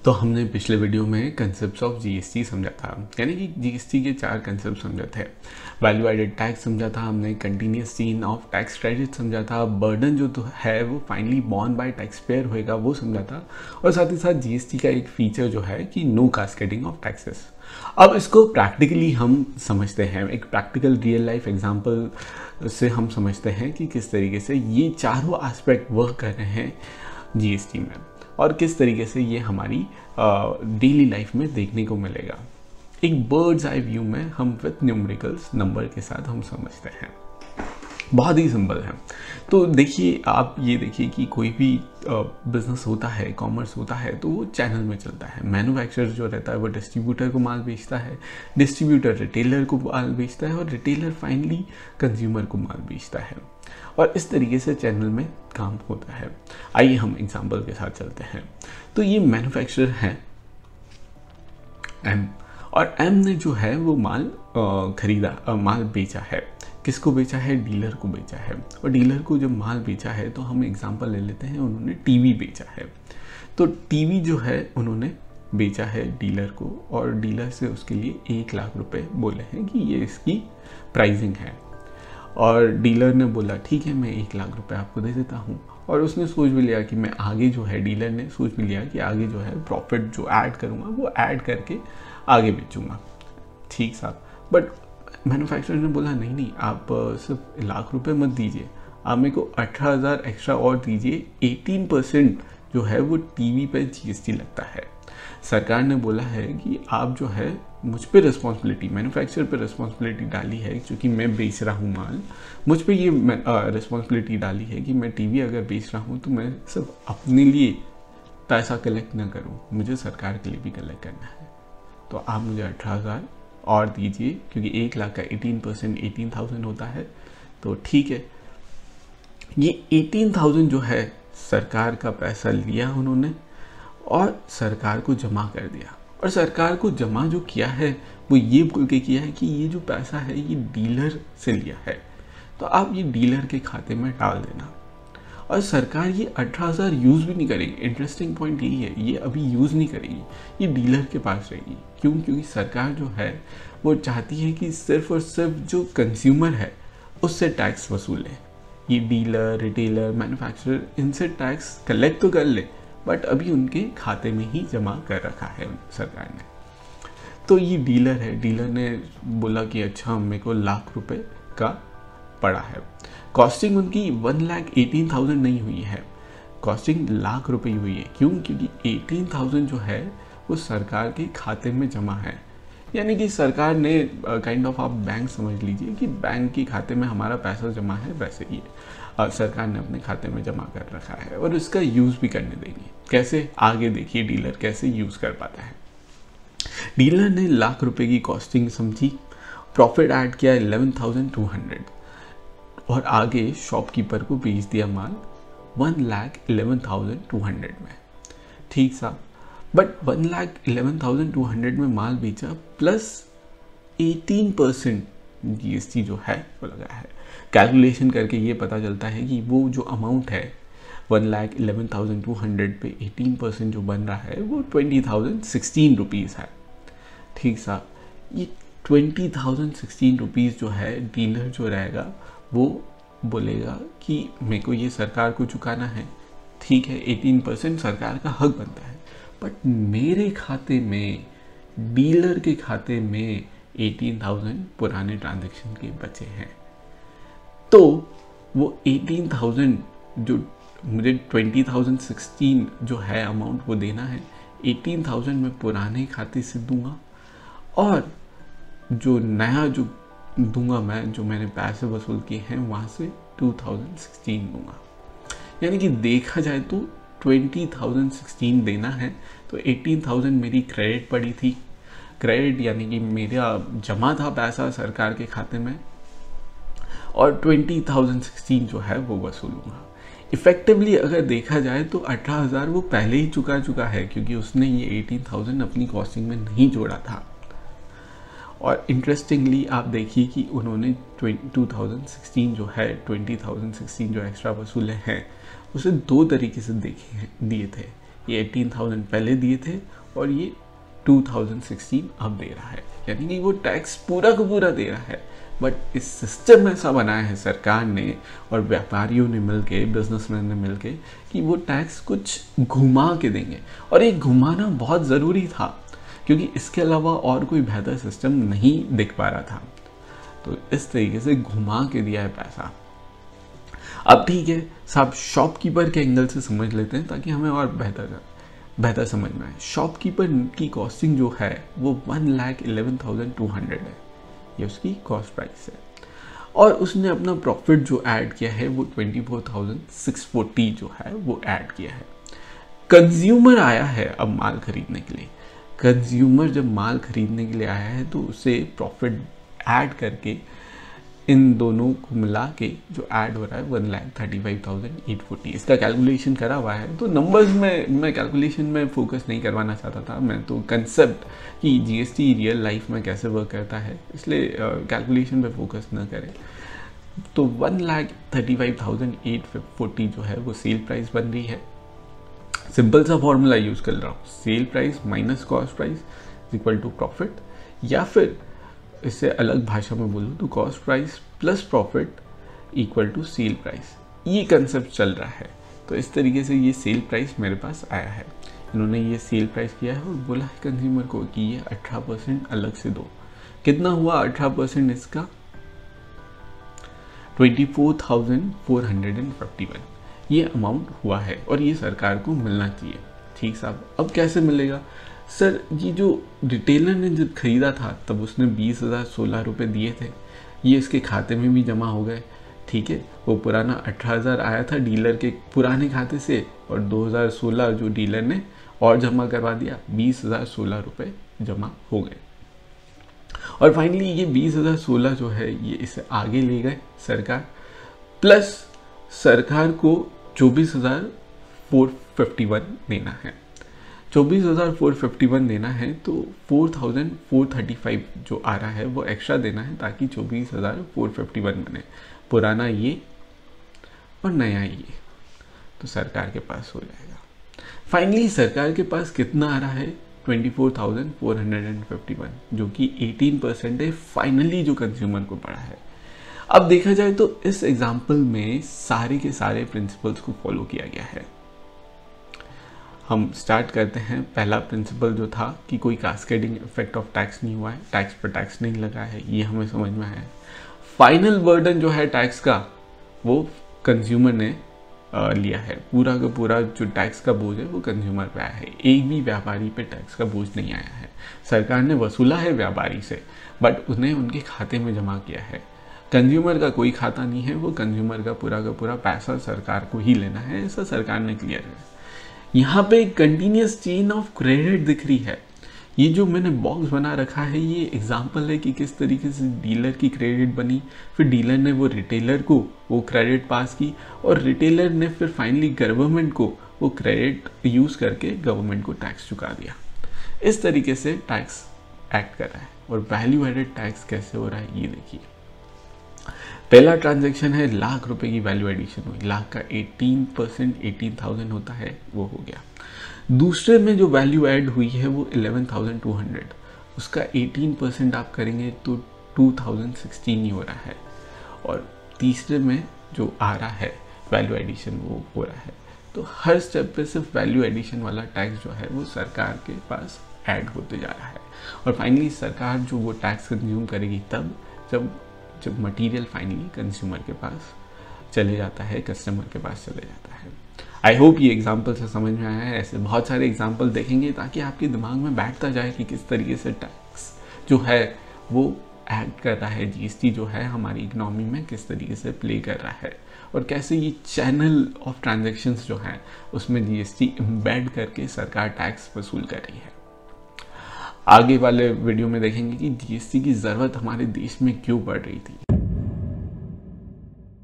तो हमने पिछले वीडियो में कंसेप्ट ऑफ जीएसटी समझा था, यानी कि जीएसटी के 4 कंसेप्ट समझे थे। वैल्यू एडेड टैक्स समझा था हमने, continuous chain of tax credit समझा था, बर्डन जो तो है वो finally born bye tax payer होएगा वो समझा था, और साथ ही साथ जीएसटी का एक फीचर जो है कि नो कास्केडिंग ऑफ टैक्सेस। अब इसको प्रैक्टिकली हम समझते हैं, एक प्रैक्टिकल रियल लाइफ एग्जाम्पल से हम समझते हैं कि किस तरीके से ये चारों एस्पेक्ट वर्क कर रहे हैं जीएसटी में और किस तरीके से ये हमारी डेली लाइफ में देखने को मिलेगा। एक बर्ड्स आई व्यू में हम विथ न्यूमेरिकल्स नंबर के साथ हम समझते हैं। बहुत ही सिंपल है। तो देखिए, आप ये देखिए कि कोई भी बिजनेस होता है, कॉमर्स होता है, तो वो चैनल में चलता है। मैन्युफैक्चरर जो रहता है वो डिस्ट्रीब्यूटर को माल बेचता है, डिस्ट्रीब्यूटर रिटेलर को माल बेचता है और रिटेलर फाइनली कंज्यूमर को माल बेचता है, और इस तरीके से चैनल में काम होता है। आइए हम एग्जांपल के साथ चलते हैं। तो ये मैन्युफैक्चरर है एम, और एम ने जो है वो माल खरीदा, माल बेचा है। किसको बेचा है? डीलर को बेचा है। और डीलर को जब माल बेचा है तो हम एग्जांपल ले लेते हैं, उन्होंने टीवी बेचा है। तो टीवी जो है उन्होंने बेचा है डीलर को, और डीलर से उसके लिए 1 लाख रुपए बोले हैं कि ये इसकी प्राइसिंग है। और डीलर ने बोला ठीक है, मैं 1 लाख रुपए आपको दे देता हूँ। और उसने सोच भी लिया कि मैं आगे जो है, डीलर ने सोच भी लिया कि आगे जो है प्रॉफिट जो ऐड करूँगा वो ऐड करके आगे बेचूंगा। ठीक साहब, बट मैन्युफैक्चरर ने बोला नहीं नहीं, आप सिर्फ 1 लाख रुपए मत दीजिए, आप मेरे को 18,000 एक्स्ट्रा और दीजिए। 18% जो है वो टीवी पे जीएसटी लगता है। सरकार ने बोला है कि आप जो है मुझ पे रिस्पॉन्सिबिलिटी, मैन्युफैक्चरर पे रिस्पॉन्सिबिलिटी डाली है, क्योंकि मैं बेच रहा हूँ माल, मुझ पे ये रिस्पॉन्सिबिलिटी डाली है कि मैं टीवी अगर बेच रहा हूँ तो मैं सिर्फ अपने लिए पैसा कलेक्ट ना करूँ, मुझे सरकार के लिए भी कलेक्ट करना है। तो आप मुझे 18,000 और दीजिए, क्योंकि 1 लाख का 18% 18,000 होता है। तो ठीक है, ये 18,000 जो है सरकार का पैसा लिया उन्होंने और सरकार को जमा कर दिया। और सरकार को जमा जो किया है वो ये बोल के किया है कि ये जो पैसा है ये डीलर से लिया है, तो आप ये डीलर के खाते में डाल देना। और सरकार ये 18,000 यूज़ भी नहीं करेगी। इंटरेस्टिंग पॉइंट यही है, ये अभी यूज़ नहीं करेगी, ये डीलर के पास रहेगी। क्यों? क्योंकि सरकार जो है वो चाहती है कि सिर्फ और सिर्फ जो कंज्यूमर है उससे टैक्स वसूले। ये डीलर, रिटेलर, मैन्युफैक्चरर इनसे टैक्स कलेक्ट तो कर ले, बट अभी उनके खाते में ही जमा कर रखा है सरकार ने। तो ये डीलर है, डीलर ने बोला कि अच्छा मेरे को 1 लाख रुपए का पड़ा है। कॉस्टिंग उनकी 1,18,000 नहीं हुई है, कॉस्टिंग 1 लाख रुपए हुई है। क्यों? क्योंकि 18,000 जो है वो सरकार के खाते में जमा है। यानी कि सरकार ने काइंड ऑफ, आप बैंक समझ लीजिए कि बैंक के खाते में हमारा पैसा जमा है, वैसे ही सरकार ने अपने खाते में जमा कर रखा है और इसका यूज़ भी करने देंगे। कैसे? आगे देखिए डीलर कैसे यूज़ कर पाता है। डीलर ने 1 लाख रुपए की कॉस्टिंग समझी, प्रॉफिट ऐड किया 11,200 और आगे शॉपकीपर को बेच दिया माल 1,11,200 में। ठीक सा, बट 1,11,200 में माल बेचा प्लस 18% जीएसटी जो है वो लगा है। कैलकुलेशन करके ये पता चलता है कि वो जो अमाउंट है 1,11,200 पे 18% जो बन रहा है वो 20,016 रुपीज़ है। ठीक सा, ये 20,016 रुपीज़ जो है डीलर जो रहेगा वो बोलेगा कि मेरे को ये सरकार को चुकाना है। ठीक है, 18% सरकार का हक बनता है, बट मेरे खाते में, डीलर के खाते में 18,000 पुराने ट्रांजैक्शन के बचे हैं। तो वो 18,000 जो मुझे 20,016 जो है अमाउंट वो देना है, 18,000 मैं पुराने खाते से दूंगा और जो नया जो दूंगा मैं, जो मैंने पैसे वसूल किए हैं वहाँ से 2016 दूंगा। यानी कि देखा जाए तो 20,016 देना है, तो 18,000 मेरी क्रेडिट पड़ी थी। क्रेडिट यानी कि मेरा जमा था पैसा सरकार के खाते में, और 20,016 जो है वो वसूलूंगा। इफेक्टिवली अगर देखा जाए तो 18,000 वो पहले ही चुका है, क्योंकि उसने ये 18,000 अपनी कॉस्टिंग में नहीं जोड़ा था। और इंटरेस्टिंगली आप देखिए कि उन्होंने 2016 जो है 20,016 जो एक्स्ट्रा वसूले हैं उसे 2 तरीके से दिए थे। ये 18,000 पहले दिए थे और ये 2016 अब दे रहा है, यानी कि वो टैक्स पूरा का पूरा दे रहा है। बट इस सिस्टम ऐसा बनाया है सरकार ने और व्यापारियों ने मिलके, बिजनेसमैन ने मिलके, कि वो टैक्स कुछ घुमा के देंगे। और ये घुमाना बहुत ज़रूरी था क्योंकि इसके अलावा और कोई बेहतर सिस्टम नहीं दिख पा रहा था। तो इस तरीके से घुमा के दिया है पैसा। अब ठीक है साहब, शॉपकीपर के एंगल से समझ लेते हैं ताकि हमें और बेहतर समझ में आए। शॉपकीपर की कॉस्टिंग जो है वो 1,11,200 है, ये उसकी कॉस्ट प्राइस है। और उसने अपना प्रॉफिट जो ऐड किया है वो 24,640 जो है वो ऐड किया है। कंज्यूमर आया है अब माल खरीदने के लिए। कंज्यूमर जब माल खरीदने के लिए आया है तो उसे प्रॉफिट ऐड करके इन दोनों को मिला के जो ऐड हो रहा है 1,35,840, इसका कैलकुलेशन करा हुआ है। तो नंबर्स में मैं कैलकुलेशन में फोकस नहीं करवाना चाहता था, मैं तो कंसेप्ट कि जीएसटी रियल लाइफ में कैसे वर्क करता है, इसलिए कैलकुलेशन पे फोकस न करें। तो 1,35,840 जो है वो सेल प्राइस बन रही है। सिंपल सा फॉर्मूला यूज़ कर रहा हूँ, sale price minus cost price equal to profit, या फिर इससे अलग भाषा में बोलूँ तो cost price plus profit equal to sale price. ये कंसेप्ट चल रहा है। तो इस तरीके से ये सेल प्राइस मेरे पास आया है। इन्होंने ये सेल प्राइस किया है और बोला है कंज्यूमर को कि ये 18% अलग से दो। कितना हुआ 18% इसका? 24,451 ये अमाउंट हुआ है और ये सरकार को मिलना चाहिए। ठीक साहब, अब कैसे मिलेगा? सर, ये जो रिटेलर ने जब खरीदा था तब उसने 20,016 रुपये दिए थे, ये इसके खाते में भी जमा हो गए। ठीक है, वो पुराना 18,000 आया था डीलर के पुराने खाते से और 2016 जो डीलर ने और जमा करवा दिया, 20,016 रुपये जमा हो गए। और फाइनली ये 20,016 जो है ये इसे आगे ले गए सरकार, प्लस सरकार को 24,451 देना है। 24,451 देना है तो 4,435 जो आ रहा है वो एक्स्ट्रा देना है ताकि 24,451 बने। पुराना ये और नया ये, तो सरकार के पास हो जाएगा। फाइनली सरकार के पास कितना आ रहा है? 24,451, जो कि 18% है फाइनली जो कंज्यूमर को पड़ा है। अब देखा जाए तो इस एग्जाम्पल में सारे के सारे प्रिंसिपल्स को फॉलो किया गया है। हम स्टार्ट करते हैं। पहला प्रिंसिपल जो था कि कोई कास्केडिंग इफेक्ट ऑफ टैक्स नहीं हुआ है, टैक्स पर टैक्स नहीं लगा है, ये हमें समझ में आया है। फाइनल बर्डन जो है टैक्स का वो कंज्यूमर ने लिया है। पूरा का पूरा जो टैक्स का बोझ है वो कंज्यूमर पे आया है। एक भी व्यापारी पे टैक्स का बोझ नहीं आया है। सरकार ने वसूला है व्यापारी से, बट उसने उनके खाते में जमा किया है। कंज्यूमर का कोई खाता नहीं है, वो कंज्यूमर का पूरा पैसा सरकार को ही लेना है, ऐसा सरकार ने क्लियर है। यहाँ पे एक कंटिन्यूस चेन ऑफ क्रेडिट दिख रही है। ये जो मैंने बॉक्स बना रखा है ये एग्जाम्पल है कि किस तरीके से डीलर की क्रेडिट बनी, फिर डीलर ने वो रिटेलर को वो क्रेडिट पास की और रिटेलर ने फिर फाइनली गवर्नमेंट को वो क्रेडिट यूज़ करके गवर्नमेंट को टैक्स चुका दिया। इस तरीके से टैक्स एक्ट कर रहा है। और वैल्यू एडेड टैक्स कैसे हो रहा है ये देखिए। पहला ट्रांजैक्शन है ₹1,00,000 की वैल्यू एडिशन हुई, लाख का 18% 18,000 होता है, वो हो गया। दूसरे में जो वैल्यू ऐड हुई है वो 11,200, उसका 18% आप करेंगे तो 2,016 ही हो रहा है। और तीसरे में जो आ रहा है वैल्यू एडिशन वो हो रहा है। तो हर स्टेप पे सिर्फ वैल्यू एडिशन वाला टैक्स जो है वो सरकार के पास ऐड होते जा रहा है। और फाइनली सरकार जो वो टैक्स कंज्यूम करेगी तब जब मटेरियल फाइनली कंज्यूमर के पास चले जाता है, कस्टमर के पास चले जाता है। आई होप ये एग्जाम्पल से समझ में आया है। ऐसे बहुत सारे एग्जाम्पल देखेंगे ताकि आपके दिमाग में बैठता जाए कि किस तरीके से टैक्स जो है वो एक्ट कर रहा है, जीएसटी जो है हमारी इकोनॉमी में किस तरीके से प्ले कर रहा है और कैसे ये चैनल ऑफ ट्रांजैक्शंस जो है उसमें जीएसटी एम्बेड करके सरकार टैक्स वसूल कर रही है। आगे वाले वीडियो में देखेंगे कि जीएसटी की ज़रूरत हमारे देश में क्यों पड़ रही थी।